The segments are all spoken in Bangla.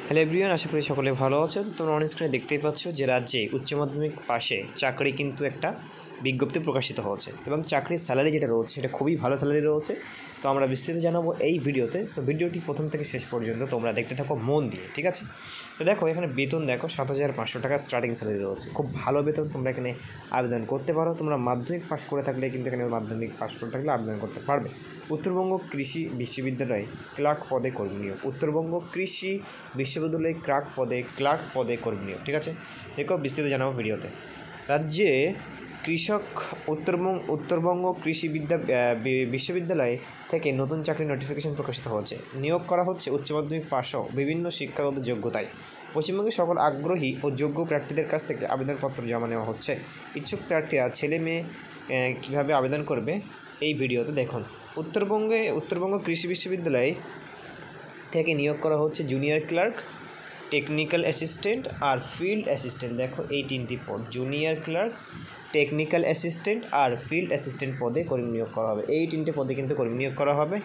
হ্যালো এভরিওয়ান, আশা করি সকলে ভালো আছো। তো তোমরা অন স্ক্রিনে দেখতেই পাচ্ছ যে রাজ্যে উচ্চ মাধ্যমিক পাশে চাকরি কিন্তু একটা বিজ্ঞপ্তি প্রকাশিত হয়েছে এবং চাকরির স্যালারি যেটা রয়েছে সেটা খুবই ভালো স্যালারি রয়েছে। তো আমরা বিস্তারিত জানাবো এই ভিডিওতে। সো ভিডিওটি প্রথম থেকে শেষ পর্যন্ত তোমরা দেখতে থাকো মন দিয়ে, ঠিক আছে? তো দেখো এখানে বেতন দেখো ৭,৫০০ টাকা স্টার্টিং স্যালারি রয়েছে, খুব ভালো বেতন। তোমরা এখানে আবেদন করতে পারো। তোমরা মাধ্যমিক পাস করে থাকলে কিন্তু এখানে মাধ্যমিক পাস করে থাকলে আবেদন করতে পারবে। উত্তরবঙ্গ কৃষি বিশ্ববিদ্যালয় ক্লার্ক পদে কর্মী নিয়োগ। উত্তরবঙ্গ কৃষি বিশ্ববিদ্যালয় ক্লার্ক পদে কর্মী নিয়োগ, ঠিক আছে? দেখো বিস্তারিত জানাবো ভিডিওতে। রাজ্যে কৃষক উত্তরবঙ্গ কৃষি বিশ্ববিদ্যালয় থেকে নতুন চাকরি নোটিফিকেশন প্রকাশিত হচ্ছে। নিয়োগ করা হচ্ছে উচ্চ মাধ্যমিক পাশসহ বিভিন্ন শিক্ষাগত যোগ্যতায়। পশ্চিমবঙ্গের সকল আগ্রহী ও যোগ্য প্রার্থীদের কাছ থেকে আবেদনপত্র জমা নেওয়া হচ্ছে। ইচ্ছুক প্রার্থীরা ছেলে মেয়ে কীভাবে আবেদন করবে এই ভিডিওতে দেখুন। উত্তরবঙ্গ কৃষি বিশ্ববিদ্যালয় থেকে নিয়োগ করা হচ্ছে জুনিয়র ক্লার্ক, টেকনিক্যাল অ্যাসিস্ট্যান্ট আর ফিল্ড অ্যাসিস্ট্যান্ট। দেখো এই তিনটি পদ, জুনিয়র ক্লার্ক, টেকনিক্যাল অ্যাসিস্ট্যান্ট আর ফিল্ড অ্যাসিস্ট্যান্ট পদে কর্মী নিয়োগ করা হবে। এই তিনটে পদে কিন্তু কর্মী নিয়োগ করা হবে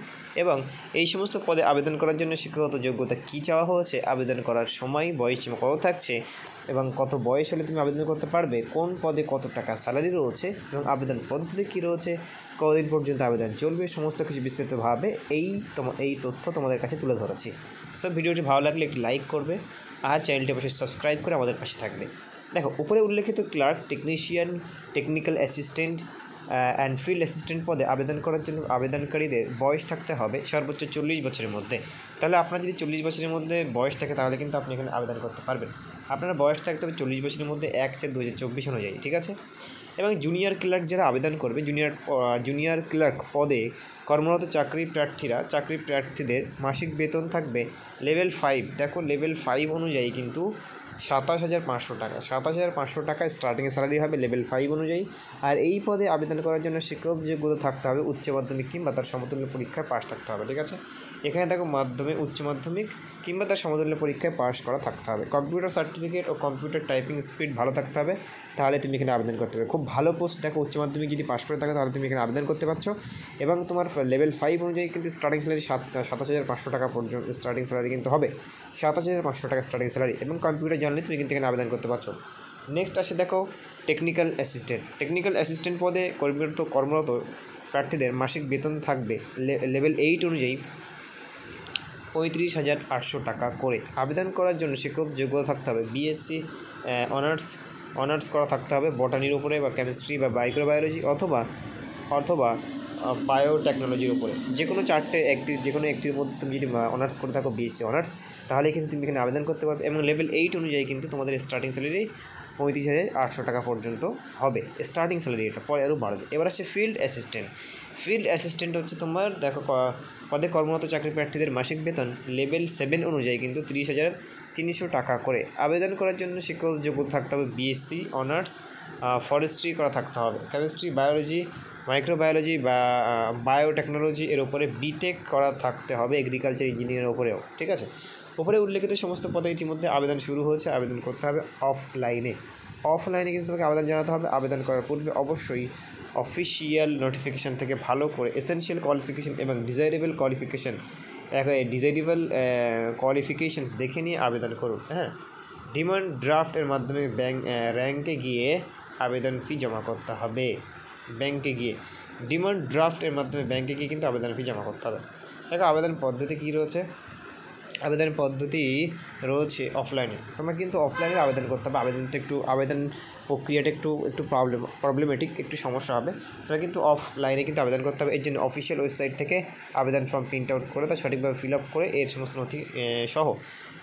এবং এই সমস্ত পদে আবেদন করার জন্য শিক্ষাগত যোগ্যতা কী চাওয়া হয়েছে, আবেদন করার সময় বয়সসীমা কত থাকছে এবং কত বয়স হলে তুমি আবেদন করতে পারবে, কোন পদে কত টাকা স্যালারি রয়েছে এবং আবেদন পদ্ধতি কী রয়েছে, কতদিন পর্যন্ত আবেদন চলবে, সমস্ত কিছু বিস্তারিতভাবে এই তথ্য তোমাদের কাছে তুলে ধরেছি। সো ভিডিওটি ভালো লাগলে একটি লাইক করবে আর চ্যানেলটি অবশ্যই সাবস্ক্রাইব করে আমাদের পাশে থাকবে। দেখো উপরে উল্লেখিত clerk, technician, technical assistant and field assistant পদে আবেদন করার জন্য আবেদনকারীদের বয়স থাকতে হবে সর্বোচ্চ 40 বছরের মধ্যে। তাহলে আপনার যদি 40 বছরের মধ্যে বয়স থাকে তাহলে কিন্তু আপনি এখানে আবেদন করতে পারবেন। আপনার বয়স থাকতে হবে 40 বছরের মধ্যে 1/4/2024 অনুযায়ী, ঠিক আছে? এবং জুনিয়র ক্লার্ক যারা আবেদন করবে, জুনিয়র ক্লার্ক পদে কর্মরত চাকরি প্রার্থীদের মাসিক বেতন থাকবে লেভেল 5। দেখো লেভেল 5 অনুযায়ী কিন্তু ২৭,৫০০ টাকা। ২৭,৫০০ টাকায় স্টার্টিং স্যালারি হবে লেভেল 5 অনুযায়ী। আর এই পদে আবেদন করার জন্য শিক্ষাগত যোগ্যতা থাকতে হবে উচ্চ মাধ্যমিক কিংবা তার সমতুল্য পরীক্ষায় পাশ থাকতে হবে, ঠিক আছে? এখানে দেখো উচ্চ মাধ্যমিক কিংবা তার সমতুল্য পরীক্ষায় পাশ করা থাকতে হবে। কম্পিউটার সার্টিফিকেট ও কম্পিউটার টাইপিং স্পিড ভালো থাকতে হবে, তাহলে তুমি এখানে আবেদন করতে পারবে। খুব ভালো পোস্ট। দেখো উচ্চ মাধ্যমিক যদি পাশ করে থাকো তাহলে তুমি এখানে আবেদন করতে পারছো এবং তোমার লেভেল 5 অনুযায়ী কিন্তু স্টার্টিং স্যালারি ২৭,৫০০ টাকা পর্যন্ত স্টার্টিং স্যালারি কিন্তু হবে। ২৭,৫০০ টাকা স্টার্টিং স্যালারি এবং কম্পিউটার জানলে তুমি কিন্তু এখানে আবেদন করতে পারছো। নেক্সট আসে দেখো টেকনিক্যাল অ্যাসিস্ট্যান্ট পদে কর্মরত প্রার্থীদের মাসিক বেতন থাকবে লেভেল 8 অনুযায়ী ৩৫,৮০০ টাকা করে। আবেদন করার জন্য শিক্ষাগত যোগ্যতা থাকতে হবে BSc অনার্স করা থাকতে হবে বটানির উপরে বা কেমিস্ট্রি বা মাইক্রোবায়োলজি অথবা বায়োটেকনোলজির উপরে। যে কোনো একটির মধ্যে তুমি যদি অনার্স করে থাকো BSc অনার্স, তাহলে কিন্তু তুমি এখানে আবেদন করতে পারবে এবং লেভেল 8 অনুযায়ী কিন্তু তোমাদের স্টার্টিং স্যালারি ৩৫,৮০০ টাকা পর্যন্ত হবে স্টার্টিং স্যালারি। এটা পরে আরও বাড়বে। এবার আসছে ফিল্ড অ্যাসিস্ট্যান্ট হচ্ছে তোমার দেখো পদে কর্মরত চাকরি প্রার্থীদের মাসিক বেতন লেভেল 7 অনুযায়ী কিন্তু ৩০,৩০০ টাকা করে। আবেদন করার জন্য শিক্ষাগত যোগ্যতা থাকতে হবে BSc অনার্স ফরেস্ট্রি করা থাকতে হবে, কেমিস্ট্রি বায়োলজি মাইক্রোবায়োলজি বা বায়োটেকনোলজি এর উপরে BTech করা থাকতে হবে, এগ্রিকালচার ইঞ্জিনিয়ারের উপরেও, ঠিক আছে? উপরে উল্লেখিত সমস্ত পদে ইতিমধ্যে আবেদন শুরু হয়েছে। আবেদন করতে হবে অফলাইনে কিন্তু তোমাকে আবেদন জানাতে হবে। আবেদন করার পূর্বে অবশ্যই অফিসিয়াল নোটিফিকেশান থেকে ভালো করে এসেনশিয়াল কোয়ালিফিকেশান এবং ডিজাইরেবল কোয়ালিফিকেশানস দেখে নিয়ে আবেদন করুন। হ্যাঁ, ডিমান্ড ড্রাফটের মাধ্যমে ব্যাংকে গিয়ে আবেদন ফি জমা করতে হবে। ডিমান্ড ড্রাফটের মাধ্যমে ব্যাংকে গিয়ে কিন্তু আবেদন ফি জমা করতে হবে। দেখো আবেদন পদ্ধতি কী রয়েছে। আবেদন পদ্ধতি রয়েছে অফলাইনে। তোমাকে কিন্তু অফলাইনে আবেদন করতে হবে। আবেদন প্রক্রিয়াটা একটু প্রবলেমেটিক, একটু সমস্যা হবে। তবে কিন্তু অফলাইনে কিন্তু আবেদন করতে হবে। এর জন্য অফিসিয়াল ওয়েবসাইট থেকে আবেদন ফর্ম প্রিন্ট আউট করে তা সঠিকভাবে ফিল আপ করে এর সমস্ত নথি সহ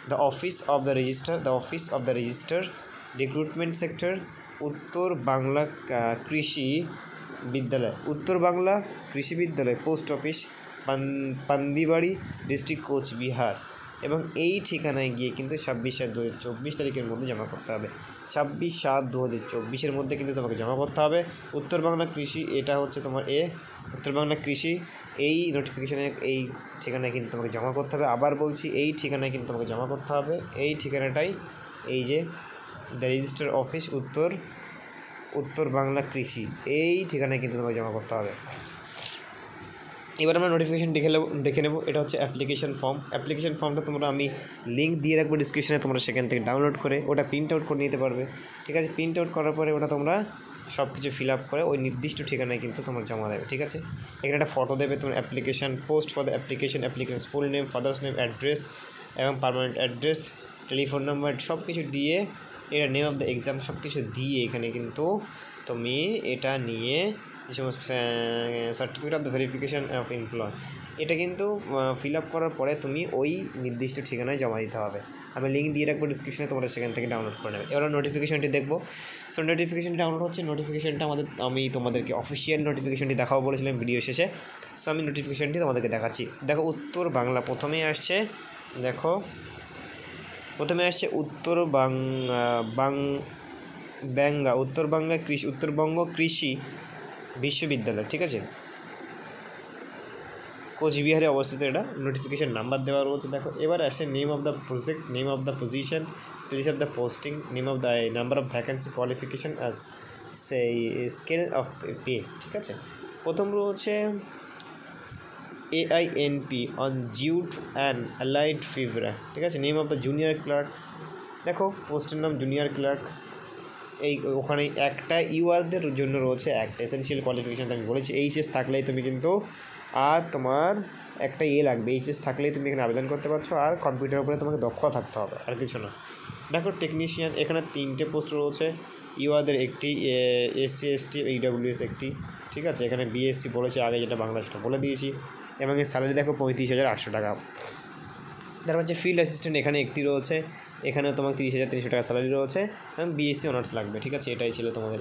the office of the register recruitment sector উত্তর বাংলা কৃষি বিদ্যালয় পোস্ট অফিস পান্দিবাড়ি ডিস্ট্রিক্ট কোচবিহার এবং এই ঠিকানায় গিয়ে কিন্তু 26/7/2024 তারিখের মধ্যে জমা করতে হবে। 26/7/2024 মধ্যে কিন্তু তোমাকে জমা করতে হবে। উত্তর বাংলা কৃষি, এটা হচ্ছে তোমার উত্তর বাংলা কৃষি, এই নোটিফিকেশানের এই ঠিকানায় কিন্তু তোমাকে জমা করতে হবে। আবার বলছি, এই ঠিকানায় কিন্তু তোমাকে জমা করতে হবে। এই ঠিকানাটাই এই যে দ্য রেজিস্টার অফিস উত্তর বাংলা কৃষি, এই ঠিকানায় কিন্তু তোমাকে জমা করতে হবে। এবার আমরা নোটিফিকেশান দেখে নেব। এটা হচ্ছে অ্যাপ্লিকেশন ফর্মটা তোমরা আমি লিঙ্ক দিয়ে রাখবো ডিসক্রিপশনে, তোমরা সেখান থেকে ডাউনলোড করে ওটা প্রিন্ট আউট করে নিতে পারবে। ঠিক আছে, প্রিন্ট আউট করার পরে ওটা তোমরা সব কিছু ফিল আপ করে ওই নির্দিষ্ট ঠিকানায় কিন্তু তোমরা জমা দেবে। ঠিক আছে, এখানে একটা ফটো দেবে তোমার application post for the application full name, father's name, address এবং পারমানেন্ট অ্যাড্রেস, টেলিফোন নাম্বার সব কিছু দিয়ে, এটা নেম অফ দ্য এক্সাম সব কিছু দিয়ে এখানে কিন্তু তুমি এটা নিয়ে যে সমস্ত certificate of the verification of employ, এটা কিন্তু ফিল আপ করার পরে তুমি ওই নির্দিষ্ট ঠিকানায় জমা দিতে হবে। আমি লিঙ্ক দিয়ে রাখবো ডিসক্রিপশনে, তোমরা সেখান থেকে ডাউনলোড করে নেবে। এবার নোটিফিকেশানটি দেখবো। সো নোটিফিকেশানটি ডাউনলোড হচ্ছে। নোটিফিকেশানটা আমি তোমাদেরকে অফিসিয়াল নোটিফিকেশানটি দেখাবো বলেছিলাম ভিডিও শেষে। সো আমি নোটিফিকেশানটি তোমাদেরকে দেখাচ্ছি। দেখো উত্তর বাংলা প্রথমেই আসছে, দেখো প্রথমে আসছে উত্তরবঙ্গ কৃষি বিশ্ববিদ্যালয়। ঠিক আছে, কোচবিহারে অবস্থিত। এটা নোটিফিকেশান নাম্বার দেওয়া রয়েছে। দেখো এবার আসে name of the project, name of the position, place of the posting, name of the number of vacancy, qualification as সেই স্কেল অফ পে। ঠিক আছে, প্রথম রয়েছে AINP on jute and allied fibres. ঠিক আছে, name of the junior clerk. দেখো পোস্টের নাম জুনিয়র ক্লার্ক। এই ওখানে একটা ইউআরদের জন্য রয়েছে একটা এসেনশিয়াল কোয়ালিফিকেশান, আমি বলেছি এইচএস থাকলেই তুমি কিন্তু, আর তোমার একটা লাগবে, এইচএস থাকলেই তুমি এখানে আবেদন করতে পারছো, আর কম্পিউটারের উপরে তোমাকে দক্ষ থাকতে হবে, আর কিছু না। দেখো টেকনিশিয়ান, এখানে 3টে পোস্ট রয়েছে। ইউআরদের একটি, SC ST EWS একটি। ঠিক আছে, এখানে BSc বলেছে আগে, যেটা বাংলা সেটা বলে দিয়েছি। এবং এর স্যালারি দেখো 35,800 টাকা। তারপর হচ্ছে ফিল্ড অ্যাসিস্ট্যান্ট, এখানে একটি রয়েছে, এখানেও তোমার 30,300 টাকা স্যালারি রয়েছে এবং BSc অনার্স লাগবে। ঠিক আছে, এটাই ছিল তোমাদের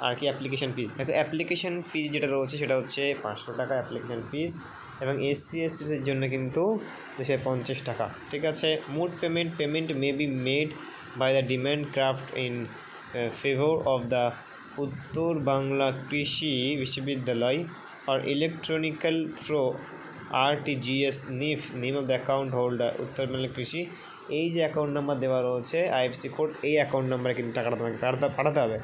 আর কি অ্যাপ্লিকেশান ফিজ। দেখো অ্যাপ্লিকেশান ফিজ যেটা রয়েছে সেটা হচ্ছে 500 টাকা অ্যাপ্লিকেশান ফিজ, এবং SC STদের জন্য কিন্তু 250 টাকা। ঠিক আছে, mode payment may be made by the demand draft in favour of the Uttar Banga Krishi Vishwavidyalaya আর electronical through RTGS NIF, name of the account holder Uttar Banga কৃষি। এই যে অ্যাকাউন্ট নাম্বার দেওয়া রয়েছে IFSC কোড, এই অ্যাকাউন্ট নাম্বারে কিন্তু টাকাটা তোমাকে পাঠাতে হবে।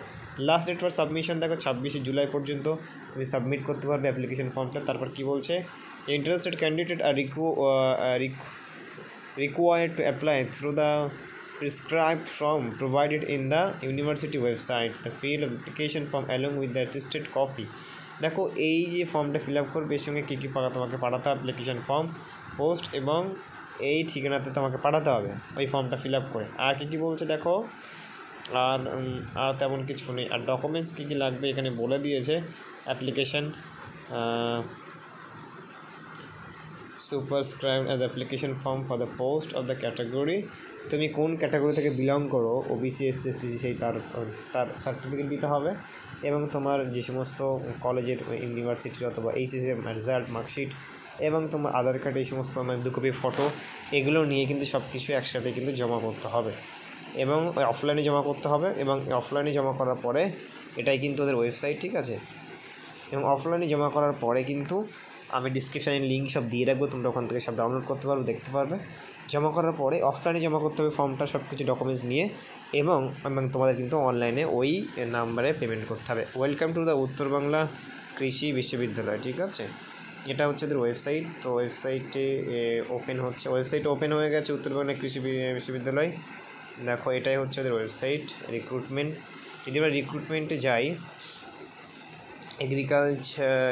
লাস্ট ডেট ফর সাবমিশন দেখো 26শে জুলাই পর্যন্ত তুমি সাবমিট করতে পারবে অ্যাপ্লিকেশন ফর্মটা। তারপর কী বলছে, interested candidate are required to apply through the prescribed form provided in the university website. The field of application form along with the attested copy. দেখো এই যে ফর্মটা ফিল আপ করবে এর সঙ্গে কী কী তোমাকে পাঠাতে হবে, অ্যাপ্লিকেশান ফর্ম, পোস্ট এবং এই ঠিকানাতে তোমাকে পাঠাতে হবে ওই ফর্মটা ফিল আপ করে। আর কী বলছে দেখো, আর তেমন কিছু নেই। আর ডকুমেন্টস কী কী লাগবে এখানে বলে দিয়েছে। Application superscribed as application form for the post of the category, তুমি কোন ক্যাটাগরি থেকে বিলং করো, OBC SC ST সেই তার সার্টিফিকেট দিতে হবে, এবং তোমার যে সমস্ত কলেজের ইউনিভার্সিটির অথবা HSM রেজাল্ট মার্কশিট এবং তোমার আধার কার্ড, এই সমস্ত 2 কপি ফটো, এগুলো নিয়ে কিন্তু সব কিছু একসাথে কিন্তু জমা করতে হবে, এবং অফলাইনে জমা করতে হবে। এবং অফলাইনে জমা করার পরে এটাই কিন্তু ওদের ওয়েবসাইট। ঠিক আছে, এবং অফলাইনে জমা করার পরে কিন্তু আমি ডিসক্রিপশানে লিঙ্ক সব দিয়ে রাখবো, তোমরা ওখান থেকে সব ডাউনলোড করতে পারবে, দেখতে পারবে। জমা করার পরে অফলাইনে জমা করতে হবে ফর্মটা, সব কিছু ডকুমেন্টস নিয়ে, এবং তোমাদের কিন্তু অনলাইনে ওই নাম্বারে পেমেন্ট করতে হবে। Welcome to the Uttar Banga Krishi বিশ্ববিদ্যালয়। ঠিক আছে, এটা হচ্ছে ওদের ওয়েবসাইট। তো ওয়েবসাইটে ওয়েবসাইট ওপেন হয়ে গেছে উত্তর বাংলা কৃষি বিশ্ববিদ্যালয়। দেখো এটাই হচ্ছে ওদের ওয়েবসাইট। রিক্রুটমেন্ট, যদি আমরা রিক্রুটমেন্টে যাই, এগ্রিকালচার